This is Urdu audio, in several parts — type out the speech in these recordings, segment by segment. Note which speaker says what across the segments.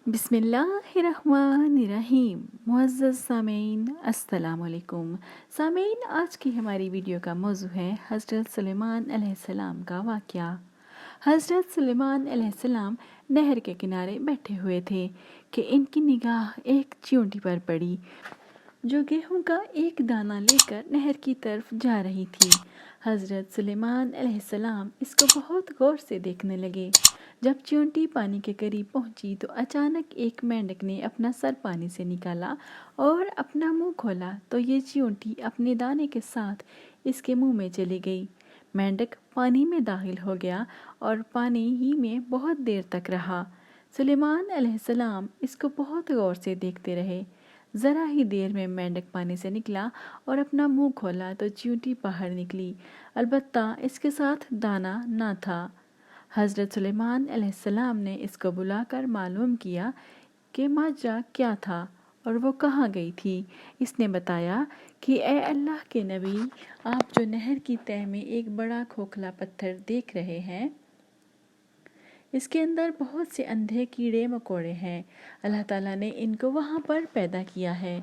Speaker 1: بسم اللہ الرحمن الرحیم۔ معزز سامعین السلام علیکم۔ سامعین، آج کی ہماری ویڈیو کا موضوع ہے حضرت سلیمان علیہ السلام کا واقعہ۔ حضرت سلیمان علیہ السلام نہر کے کنارے بیٹھے ہوئے تھے کہ ان کی نگاہ ایک چیونٹی پر پڑی جو گیہوں کا ایک دانہ لے کر نہر کی طرف جا رہی تھی۔ حضرت سلیمان علیہ السلام اس کو بہت غور سے دیکھنے لگے۔ جب چیونٹی پانی کے قریب پہنچی تو اچانک ایک مینڈک نے اپنا سر پانی سے نکالا اور اپنا منہ کھولا تو یہ چیونٹی اپنے دانے کے ساتھ اس کے منہ میں چلی گئی۔ مینڈک پانی میں داخل ہو گیا اور پانی ہی میں بہت دیر تک رہا۔ سلیمان علیہ السلام اس کو بہت غور سے دیکھتے رہے۔ ذرا ہی دیر میں مینڈک پانی سے نکلا اور اپنا منہ کھولا تو چیونٹی باہر نکلی، البتہ اس کے ساتھ دانہ نہ تھا۔ حضرت سلیمان علیہ السلام نے اس کو بلا کر معلوم کیا کہ ماجرا کیا تھا اور وہ کہاں گئی تھی۔ اس نے بتایا کہ اے اللہ کے نبی، آپ جو نہر کی تہہ میں ایک بڑا کھوکھلا پتھر دیکھ رہے ہیں، اس کے اندر بہت سے اندھے کیڑے مکوڑے ہیں۔ اللہ تعالیٰ نے ان کو وہاں پر پیدا کیا ہے۔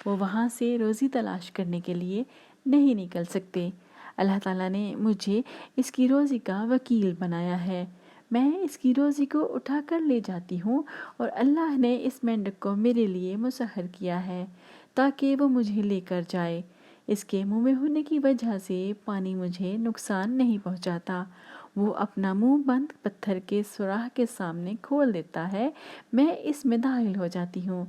Speaker 1: وہ وہاں سے روزی تلاش کرنے کے لیے نہیں نکل سکتے۔ اللہ تعالیٰ نے مجھے اس کی روزی کا وکیل بنایا ہے۔ میں اس کی روزی کو اٹھا کر لے جاتی ہوں اور اللہ نے اس مینڈک کو میرے لیے مسخر کیا ہے تاکہ وہ مجھے لے کر جائے۔ اس کے منہ میں ہونے کی وجہ سے پانی مجھے نقصان نہیں پہنچاتا۔ وہ اپنا منہ بند پتھر کے سوراخ کے سامنے کھول دیتا ہے، میں اس میں داخل ہو جاتی ہوں۔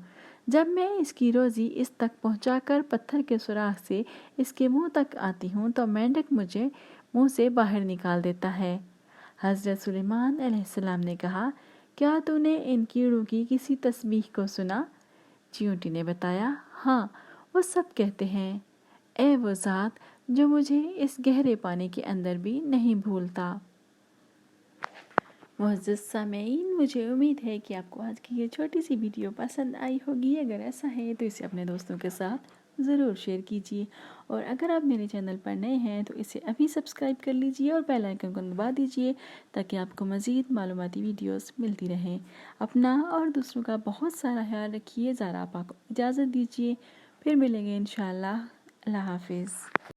Speaker 1: جب میں اس کی روزی اس تک پہنچا کر پتھر کے سوراخ سے اس کے منہ تک آتی ہوں تو مینڈک مجھے منہ سے باہر نکال دیتا ہے۔ حضرت سلیمان علیہ السلام نے کہا، کیا تو نے ان کیڑوں کی کسی تسبیح کو سنا؟ چیونٹی نے بتایا، ہاں، وہ سب کہتے ہیں، اے وہ ذات جو مجھے اس گہرے پانی کے اندر بھی نہیں بھولتا۔ معزز سامعین، مجھے امید ہے کہ آپ کو آج کی یہ چھوٹی سی ویڈیو پسند آئی ہوگی۔ اگر ایسا ہے تو اسے اپنے دوستوں کے ساتھ ضرور شیئر کیجیے، اور اگر آپ میرے چینل پر نئے ہیں تو اسے ابھی سبسکرائب کر لیجیے اور بیل آئیکن کو دبا دیجیے تاکہ آپ کو مزید معلوماتی ویڈیوز ملتی رہیں۔ اپنا اور دوسروں کا بہت سارا خیال رکھیے۔ ذرا آپ کو اجازت دیجیے، پھر ملیں گے انشاءاللہ۔ اللہ حافظ۔